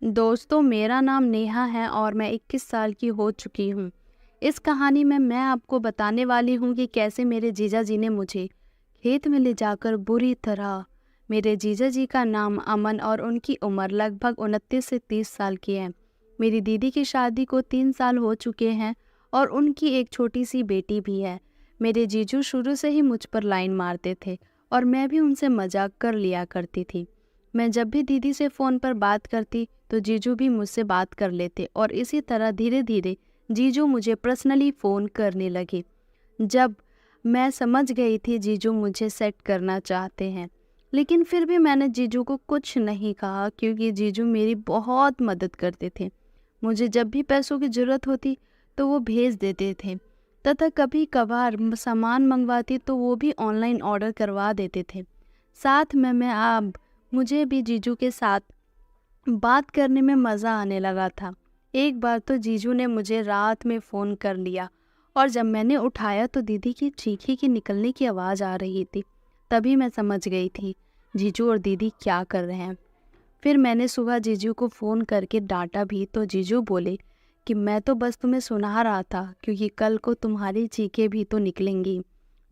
दोस्तों, मेरा नाम नेहा है और मैं 21 साल की हो चुकी हूँ। इस कहानी में मैं आपको बताने वाली हूँ कि कैसे मेरे जीजा जी ने मुझे खेत में ले जाकर बुरी तरह। मेरे जीजा जी का नाम अमन और उनकी उम्र लगभग 29 से 30 साल की है। मेरी दीदी की शादी को 3 साल हो चुके हैं और उनकी एक छोटी सी बेटी भी है। मेरे जीजू शुरू से ही मुझ पर लाइन मारते थे और मैं भी उनसे मजाक कर लिया करती थी। मैं जब भी दीदी से फ़ोन पर बात करती तो जीजू भी मुझसे बात कर लेते और इसी तरह धीरे धीरे जीजू मुझे पर्सनली फ़ोन करने लगे। जब मैं समझ गई थी जीजू मुझे सेट करना चाहते हैं, लेकिन फिर भी मैंने जीजू को कुछ नहीं कहा क्योंकि जीजू मेरी बहुत मदद करते थे। मुझे जब भी पैसों की ज़रूरत होती तो वो भेज देते थे तथा कभी कभार सामान मंगवाती तो वो भी ऑनलाइन ऑर्डर करवा देते थे। साथ में मैं अब मुझे भी जीजू के साथ बात करने में मज़ा आने लगा था। एक बार तो जीजू ने मुझे रात में फ़ोन कर लिया और जब मैंने उठाया तो दीदी की चीखी की निकलने की आवाज़ आ रही थी। तभी मैं समझ गई थी जीजू और दीदी क्या कर रहे हैं। फिर मैंने सुबह जीजू को फ़ोन करके डांटा भी तो जीजू बोले कि मैं तो बस तुम्हें सुना रहा था क्योंकि कल को तुम्हारी चीखें भी तो निकलेंगी।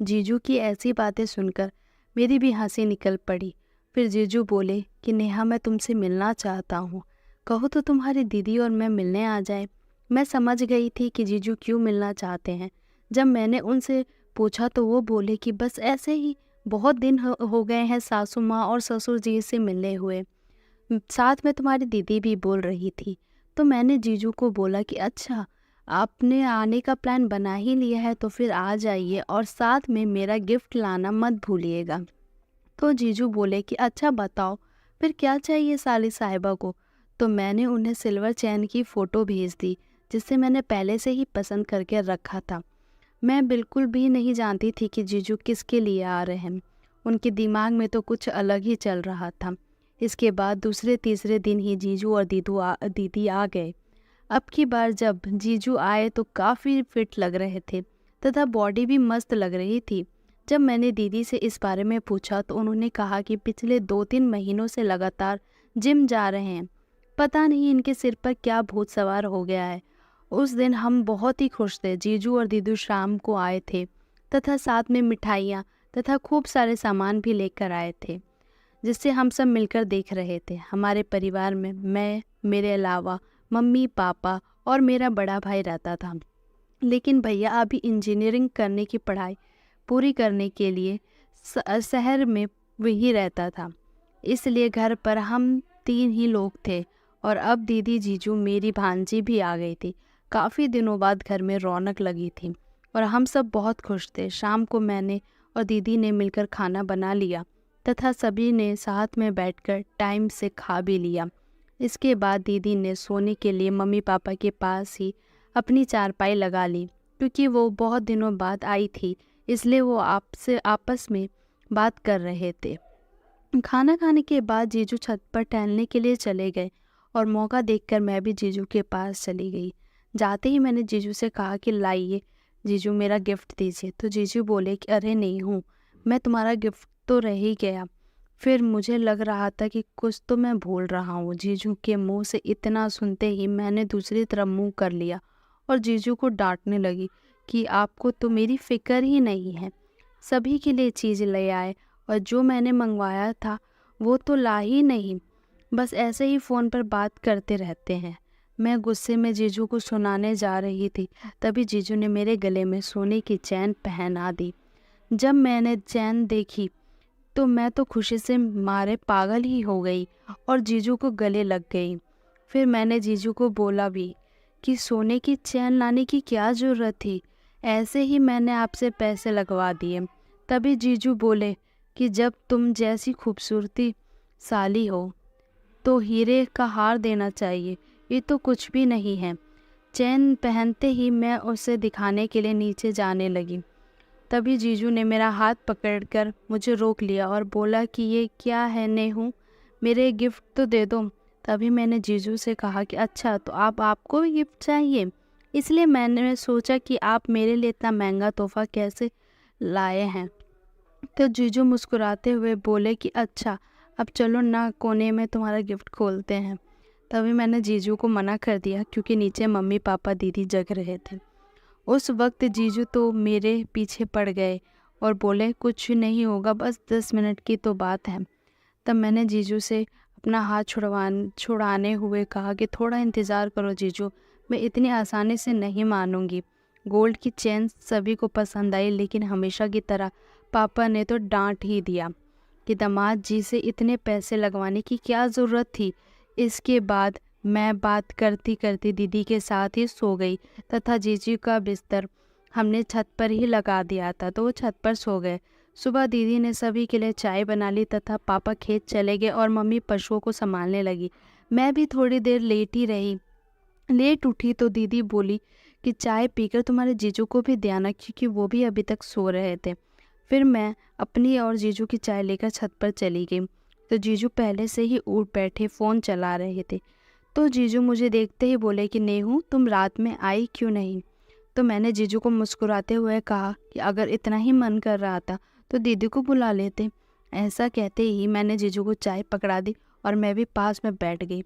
जीजू की ऐसी बातें सुनकर मेरी भी हंसी निकल पड़ी। फिर जीजू बोले कि नेहा, मैं तुमसे मिलना चाहता हूँ, कहो तो तुम्हारी दीदी और मैं मिलने आ जाए। मैं समझ गई थी कि जीजू क्यों मिलना चाहते हैं। जब मैंने उनसे पूछा तो वो बोले कि बस ऐसे ही, बहुत दिन हो गए हैं सासू माँ और ससुर जी से मिलने हुए, साथ में तुम्हारी दीदी भी बोल रही थी। तो मैंने जीजू को बोला कि अच्छा, आपने आने का प्लान बना ही लिया है तो फिर आ जाइए और साथ में मेरा गिफ्ट लाना मत भूलिएगा। तो जीजू बोले कि अच्छा बताओ, फिर क्या चाहिए साली साहिबा को। तो मैंने उन्हें सिल्वर चैन की फ़ोटो भेज दी जिसे मैंने पहले से ही पसंद करके रखा था। मैं बिल्कुल भी नहीं जानती थी कि जीजू किसके लिए आ रहे हैं। उनके दिमाग में तो कुछ अलग ही चल रहा था। इसके बाद दूसरे तीसरे दिन ही जीजू और दीदी आ गए। अब की बार जब जीजू आए तो काफ़ी फिट लग रहे थे तथा बॉडी भी मस्त लग रही थी। जब मैंने दीदी से इस बारे में पूछा तो उन्होंने कहा कि पिछले 2-3 महीनों से लगातार जिम जा रहे हैं। पता नहीं इनके सिर पर क्या भूत सवार हो गया है। उस दिन हम बहुत ही खुश थे। जीजू और दीदू शाम को आए थे तथा साथ में मिठाइयाँ तथा खूब सारे सामान भी लेकर आए थे जिससे हम सब मिलकर देख रहे थे। हमारे परिवार में मैं, मेरे अलावा मम्मी पापा और मेरा बड़ा भाई रहता था। लेकिन भैया अभी इंजीनियरिंग करने की पढ़ाई पूरी करने के लिए शहर में वही रहता था, इसलिए घर पर हम 3 ही लोग थे। और अब दीदी, जीजू, मेरी भांजी भी आ गई थी। काफ़ी दिनों बाद घर में रौनक लगी थी और हम सब बहुत खुश थे। शाम को मैंने और दीदी ने मिलकर खाना बना लिया तथा सभी ने साथ में बैठकर टाइम से खा भी लिया। इसके बाद दीदी ने सोने के लिए मम्मी पापा के पास ही अपनी चारपाई लगा ली क्योंकि वो बहुत दिनों बाद आई थी, इसलिए वो आपस में बात कर रहे थे। खाना खाने के बाद जीजू छत पर टहलने के लिए चले गए और मौका देखकर मैं भी जीजू के पास चली गई। जाते ही मैंने जीजू से कहा कि लाइए जीजू, मेरा गिफ्ट दीजिए। तो जीजू बोले कि अरे नहीं हूँ मैं, तुम्हारा गिफ्ट तो रह ही गया। फिर मुझे लग रहा था कि कुछ तो मैं भूल रहा हूँ। जीजू के मुंह से इतना सुनते ही मैंने दूसरी तरफ मुंह कर लिया और जीजू को डांटने लगी कि आपको तो मेरी फिक्र ही नहीं है। सभी के लिए चीज़ ले आए और जो मैंने मंगवाया था वो तो ला ही नहीं, बस ऐसे ही फ़ोन पर बात करते रहते हैं। मैं गुस्से में जीजू को सुनाने जा रही थी, तभी जीजू ने मेरे गले में सोने की चैन पहना दी। जब मैंने चैन देखी तो मैं तो खुशी से मारे पागल ही हो गई और जीजू को गले लग गई। फिर मैंने जीजू को बोला भी कि सोने की चैन लाने की क्या ज़रूरत थी, ऐसे ही मैंने आपसे पैसे लगवा दिए। तभी जीजू बोले कि जब तुम जैसी खूबसूरती साली हो तो हीरे का हार देना चाहिए, ये तो कुछ भी नहीं है। चैन पहनते ही मैं उसे दिखाने के लिए नीचे जाने लगी। तभी जीजू ने मेरा हाथ पकड़कर मुझे रोक लिया और बोला कि ये क्या है नेहू, मेरे गिफ्ट तो दे दो। तभी मैंने जीजू से कहा कि अच्छा, तो आपको भी गिफ्ट चाहिए, इसलिए मैंने सोचा कि आप मेरे लिए इतना महंगा तोहफा कैसे लाए हैं। तो जीजू मुस्कुराते हुए बोले कि अच्छा, अब चलो ना, कोने में तुम्हारा गिफ्ट खोलते हैं। तभी मैंने जीजू को मना कर दिया क्योंकि नीचे मम्मी पापा दीदी जग रहे थे। उस वक्त जीजू तो मेरे पीछे पड़ गए और बोले कुछ नहीं होगा, बस 10 मिनट की तो बात है। तब मैंने जीजू से अपना हाथ छुड़ाने हुए कहा कि थोड़ा इंतज़ार करो जीजू, मैं इतनी आसानी से नहीं मानूंगी। गोल्ड की चेन सभी को पसंद आई, लेकिन हमेशा की तरह पापा ने तो डांट ही दिया कि दामाद जी से इतने पैसे लगवाने की क्या ज़रूरत थी। इसके बाद मैं बात करती करती दीदी के साथ ही सो गई तथा जीजू का बिस्तर हमने छत पर ही लगा दिया था, तो वो छत पर सो गए। सुबह दीदी ने सभी के लिए चाय बना ली तथा पापा खेत चले गए और मम्मी पशुओं को संभालने लगी। मैं भी थोड़ी देर लेट ही रही। लेट उठी तो दीदी बोली कि चाय पीकर तुम्हारे जीजू को भी देना, क्योंकि वो भी अभी तक सो रहे थे। फिर मैं अपनी और जीजू की चाय लेकर छत पर चली गई तो जीजू पहले से ही उठ बैठे फ़ोन चला रहे थे। तो जीजू मुझे देखते ही बोले कि नेहू, तुम रात में आई क्यों नहीं? तो मैंने जीजू को मुस्कुराते हुए कहा कि अगर इतना ही मन कर रहा था तो दीदी को बुला लेते। ऐसा कहते ही मैंने जीजू को चाय पकड़ा दी और मैं भी पास में बैठ गई।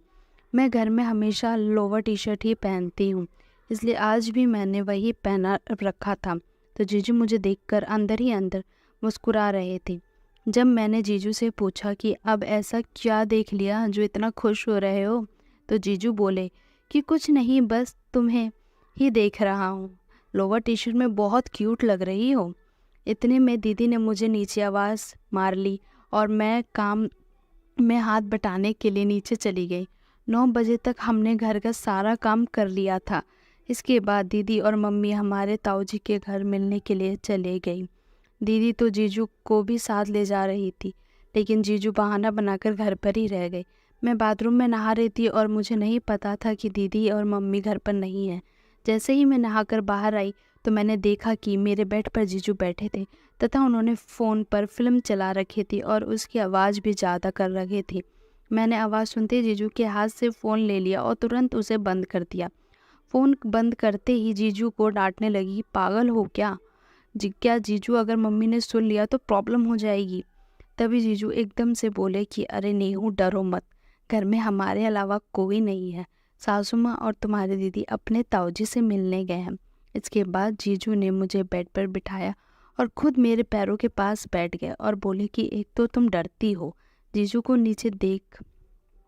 मैं घर में हमेशा लोअर टी शर्ट ही पहनती हूँ, इसलिए आज भी मैंने वही पहना रखा था। तो जीजू मुझे देखकर अंदर ही अंदर मुस्कुरा रहे थे। जब मैंने जीजू से पूछा कि अब ऐसा क्या देख लिया जो इतना खुश हो रहे हो, तो जीजू बोले कि कुछ नहीं, बस तुम्हें ही देख रहा हूँ, लोअर टी शर्ट में बहुत क्यूट लग रही हो। इतने में दीदी ने मुझे नीचे आवाज़ मार ली और मैं काम में हाथ बटाने के लिए नीचे चली गई। 9 बजे तक हमने घर का सारा काम कर लिया था। इसके बाद दीदी और मम्मी हमारे ताऊजी के घर मिलने के लिए चले गई। दीदी तो जीजू को भी साथ ले जा रही थी, लेकिन जीजू बहाना बनाकर घर पर ही रह गए। मैं बाथरूम में नहा रही थी और मुझे नहीं पता था कि दीदी और मम्मी घर पर नहीं है। जैसे ही मैं नहाकर बाहर आई तो मैंने देखा कि मेरे बेड पर जीजू बैठे थे तथा उन्होंने फ़ोन पर फिल्म चला रखी थी और उसकी आवाज़ भी ज़्यादा कर रखे थे। मैंने आवाज़ सुनते जीजू के हाथ से फ़ोन ले लिया और तुरंत उसे बंद कर दिया। फ़ोन बंद करते ही जीजू को डांटने लगी, पागल हो क्या? क्या जीजू, अगर मम्मी ने सुन लिया तो प्रॉब्लम हो जाएगी। तभी जीजू एकदम से बोले कि अरे नेहू, डरो मत, घर में हमारे अलावा कोई नहीं है। सासू माँ और तुम्हारी दीदी अपने ताऊजी से मिलने गए हैं। इसके बाद जीजू ने मुझे बेड पर बिठाया और खुद मेरे पैरों के पास बैठ गए और बोले कि एक तो तुम डरती हो, जीजू को नीचे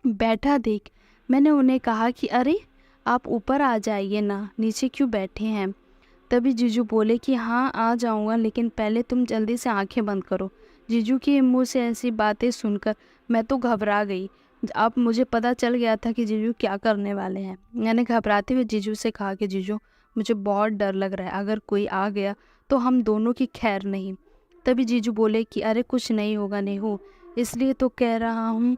बैठा देख। मैंने उन्हें कहा कि अरे आप ऊपर आ जाइए ना, नीचे क्यों बैठे हैं? तभी जीजू बोले कि हाँ आ जाऊँगा, लेकिन पहले तुम जल्दी से आंखें बंद करो। जीजू के मुंह से ऐसी बातें सुनकर मैं तो घबरा गई। अब मुझे पता चल गया था कि जीजू क्या करने वाले हैं। मैंने घबराते हुए जीजू से कहा कि जीजू, मुझे बहुत डर लग रहा है, अगर कोई आ गया तो हम दोनों की खैर नहीं। तभी जीजू बोले कि अरे कुछ नहीं होगा नेहू, इसलिए तो कह रहा हूँ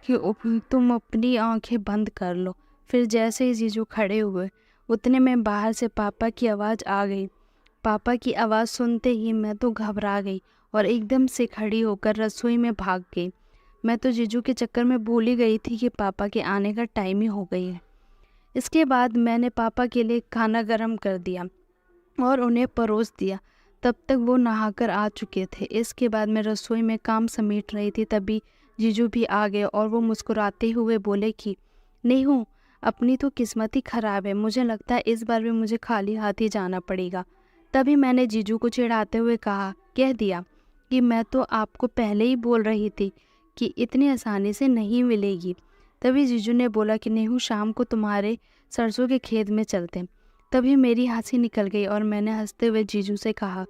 कि तुम अपनी आंखें बंद कर लो। फिर जैसे ही जीजू खड़े हुए उतने में बाहर से पापा की आवाज़ आ गई। पापा की आवाज़ सुनते ही मैं तो घबरा गई और एकदम से खड़ी होकर रसोई में भाग गई। मैं तो जीजू के चक्कर में भूल ही गई थी कि पापा के आने का टाइम ही हो गई है। इसके बाद मैंने पापा के लिए खाना गर्म कर दिया और उन्हें परोस दिया। तब तक वो नहाकर आ चुके थे। इसके बाद मैं रसोई में काम समेट रही थी, तभी जीजू भी आ गए और वो मुस्कुराते हुए बोले कि नेहू, अपनी तो किस्मत ही ख़राब है, मुझे लगता है इस बार भी मुझे खाली हाथ ही जाना पड़ेगा। तभी मैंने जीजू को चिढ़ाते हुए कह दिया कि मैं तो आपको पहले ही बोल रही थी कि इतनी आसानी से नहीं मिलेगी। तभी जीजू ने बोला कि नेहू, शाम को तुम्हारे सरसों के खेत में चलते। तभी मेरी हंसी निकल गई और मैंने हंसते हुए जीजू से कहा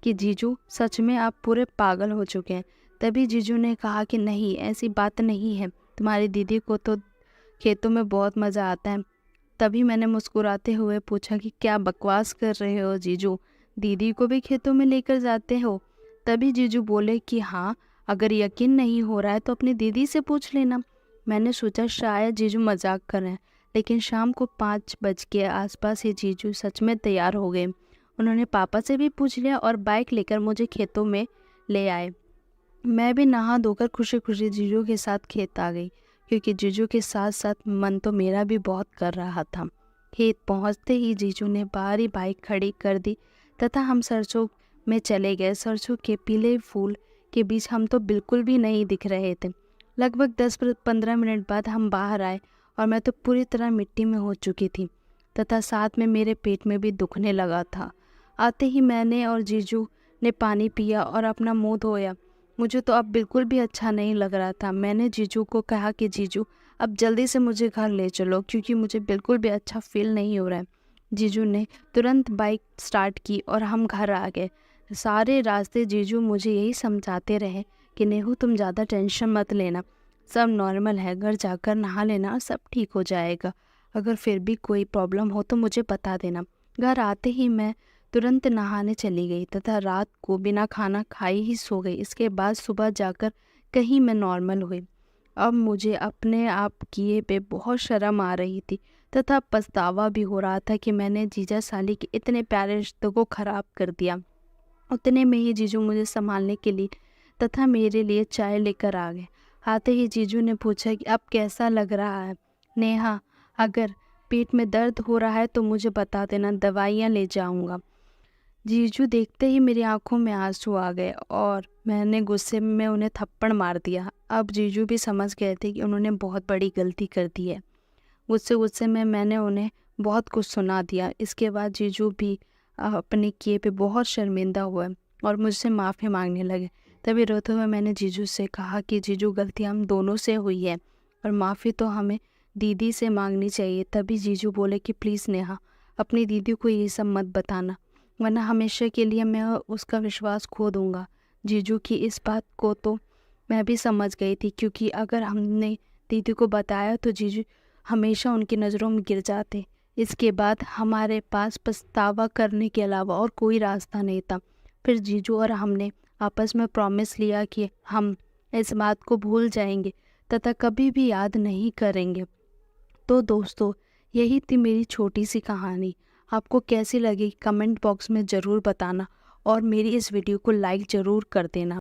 कि जीजू, सच में आप पूरे पागल हो चुके हैं। तभी जीजू ने कहा कि नहीं, ऐसी बात नहीं है, तुम्हारी दीदी को तो खेतों में बहुत मज़ा आता है। तभी मैंने मुस्कुराते हुए पूछा कि क्या बकवास कर रहे हो जीजू, दीदी को भी खेतों में लेकर जाते हो? तभी जीजू बोले कि हाँ, अगर यकीन नहीं हो रहा है तो अपनी दीदी से पूछ लेना। मैंने सोचा शायद जीजू मजाक कर रहे हैं, लेकिन शाम को 5 बज के आसपास ही जीजू सच में तैयार हो गए। उन्होंने पापा से भी पूछ लिया और बाइक लेकर मुझे खेतों में ले आए। मैं भी नहा धोकर खुशी खुशी जीजू के साथ खेत आ गई, क्योंकि जीजू के साथ साथ मन तो मेरा भी बहुत कर रहा था। खेत पहुंचते ही जीजू ने बाहर ही बाइक खड़ी कर दी तथा हम सरसों में चले गए। सरसों के पीले फूल के बीच हम तो बिल्कुल भी नहीं दिख रहे थे। लगभग 10-15 मिनट बाद हम बाहर आए और मैं तो पूरी तरह मिट्टी में हो चुकी थी तथा साथ में मेरे पेट में भी दुखने लगा था। आते ही मैंने और जीजू ने पानी पिया और अपना मुंह धोया। मुझे तो अब बिल्कुल भी अच्छा नहीं लग रहा था। मैंने जीजू को कहा कि जीजू अब जल्दी से मुझे घर ले चलो, क्योंकि मुझे बिल्कुल भी अच्छा फील नहीं हो रहा है। जीजू ने तुरंत बाइक स्टार्ट की और हम घर आ गए। सारे रास्ते जीजू मुझे यही समझाते रहे कि नेहू तुम ज़्यादा टेंशन मत लेना, सब नॉर्मल है, घर जाकर नहा लेना, सब ठीक हो जाएगा। अगर फिर भी कोई प्रॉब्लम हो तो मुझे बता देना। घर आते ही मैं तुरंत नहाने चली गई तथा रात को बिना खाना खाए ही सो गई। इसके बाद सुबह जाकर कहीं मैं नॉर्मल हुई। अब मुझे अपने आप किए पे बहुत शर्म आ रही थी तथा पछतावा भी हो रहा था कि मैंने जीजा साली के इतने प्यारे रिश्तों को ख़राब कर दिया। उतने में ही जीजू मुझे संभालने के लिए तथा मेरे लिए चाय लेकर आ गए। आते ही जीजू ने पूछा कि अब कैसा लग रहा है नेहा, अगर पेट में दर्द हो रहा है तो मुझे बता देना, दवाइयाँ ले जाऊँगा। जीजू देखते ही मेरी आंखों में आंसू आ गए और मैंने गुस्से में उन्हें थप्पड़ मार दिया। अब जीजू भी समझ गए थे कि उन्होंने बहुत बड़ी गलती कर दी है। गुस्से गुस्से में मैंने उन्हें बहुत कुछ सुना दिया। इसके बाद जीजू भी अपने किए पे बहुत शर्मिंदा हुए और मुझसे माफ़ी मांगने लगे। तभी रोते हुए मैंने जीजू से कहा कि जीजू गलती हम दोनों से हुई है और माफ़ी तो हमें दीदी से मांगनी चाहिए। तभी जीजू बोले कि प्लीज़ नेहा, अपनी दीदी को ये सब मत बताना, वरना हमेशा के लिए मैं उसका विश्वास खो दूँगा। जीजू की इस बात को तो मैं भी समझ गई थी, क्योंकि अगर हमने दीदी को बताया तो जीजू हमेशा उनकी नज़रों में गिर जाते। इसके बाद हमारे पास पछतावा करने के अलावा और कोई रास्ता नहीं था। फिर जीजू और हमने आपस में प्रॉमिस लिया कि हम इस बात को भूल जाएंगे तथा कभी भी याद नहीं करेंगे। तो दोस्तों, यही थी मेरी छोटी सी कहानी। आपको कैसी लगी कमेंट बॉक्स में ज़रूर बताना और मेरी इस वीडियो को लाइक ज़रूर कर देना।